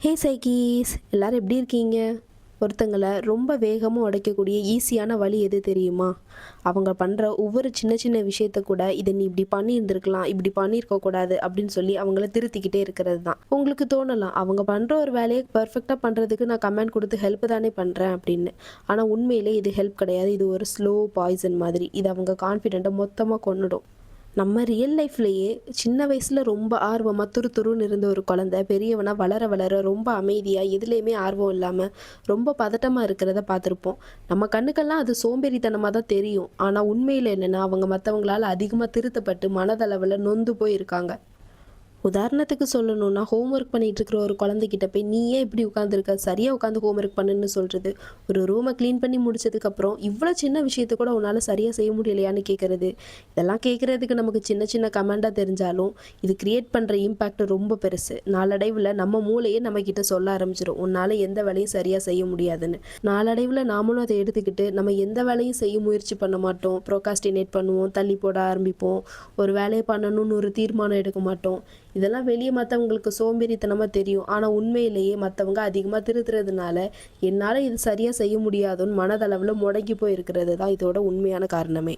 ஹே சைக்கீஸ், எல்லாரும் எப்படி இருக்கீங்க? ஒருத்தங்களை ரொம்ப வேகமாக உடைக்கக்கூடிய ஈஸியான வழி எது தெரியுமா? அவங்க பண்ணுற ஒவ்வொரு சின்ன சின்ன விஷயத்த கூட இதை நீ இப்படி பண்ணியிருந்திருக்கலாம், இப்படி பண்ணியிருக்க கூடாது அப்படின்னு சொல்லி அவங்கள திருத்திக்கிட்டே இருக்கிறது தான். உங்களுக்கு தோணலாம், அவங்க பண்ணுற ஒரு வேலையை பர்ஃபெக்டாக பண்ணுறதுக்கு நான் கமெண்ட் கொடுத்து ஹெல்ப் தானே பண்ணுறேன் அப்படின்னு. ஆனால் உண்மையிலே இது ஹெல்ப் கிடையாது. இது ஒரு ஸ்லோ பாய்சன் மாதிரி. இது அவங்க கான்ஃபிடென்ட்டை மொத்தமாக கொன்னுடும். நம்ம ரியல் லைஃப்லேயே சின்ன வயசில் ரொம்ப ஆர்வமாக துருதுருன்னு இருந்த ஒரு குழந்தை பெரியவனா வளர வளர ரொம்ப அமைதியாக எதுலேயுமே ஆர்வம் இல்லாமல் ரொம்ப பதட்டமாக இருக்கிறத பார்த்துருப்போம். நம்ம கண்ணுக்கெல்லாம் அது சோம்பேறித்தனமாக தான் தெரியும். ஆனால் உண்மையில் என்னென்னா அவங்க மற்றவங்களால் அதிகமாக திருத்தப்பட்டு மனதளவில் நொந்து போய் இருக்காங்க. உதாரணத்துக்கு சொல்லணும்னா, ஹோம்ஒர்க் பண்ணிட்டு இருக்கிற ஒரு குழந்தைகிட்ட போய் நீ ஏன் இப்படி உட்காந்துருக்க, சரியாக உட்காந்து ஹோம்ஒர்க் பண்ணுன்னு சொல்கிறது. ஒரு ரூமை க்ளீன் பண்ணி முடிச்சதுக்கப்புறம் இவ்வளோ சின்ன விஷயத்த கூட உன்னால் சரியாக செய்ய முடியலையான்னு கேட்குறது. இதெல்லாம் கேட்குறதுக்கு நமக்கு சின்ன சின்ன கமெண்டாக தெரிஞ்சாலும் இது கிரியேட் பண்ணுற இம்பேக்ட் ரொம்ப பெருசு. நாளடைவில் நம்ம மூளையே நம்மக்கிட்ட சொல்ல ஆரம்பிச்சிடும், உன்னால் எந்த வேலையும் சரியாக செய்ய முடியாதுன்னு. நாளடைவில் நாமளும் அதை எடுத்துக்கிட்டு நம்ம எந்த வேலையும் செய்ய முயற்சி பண்ண மாட்டோம், ப்ரோகாஸ்டினேட் பண்ணுவோம், தள்ளி போட ஆரம்பிப்போம், ஒரு வேலையை பண்ணணும்னு ஒரு தீர்மானம் எடுக்க மாட்டோம். இதெல்லாம் வெளியே மற்றவங்களுக்கு சோம்பேறித்தனமாக தெரியும். ஆனால் உண்மையிலேயே மற்றவங்க அதிகமாக திருத்துறதுனால என்னால் இது சரியாக செய்ய முடியாதுன்னு மனதளவில் முடங்கி போய் இருக்கிறது தான் இதோட உண்மையான காரணமே.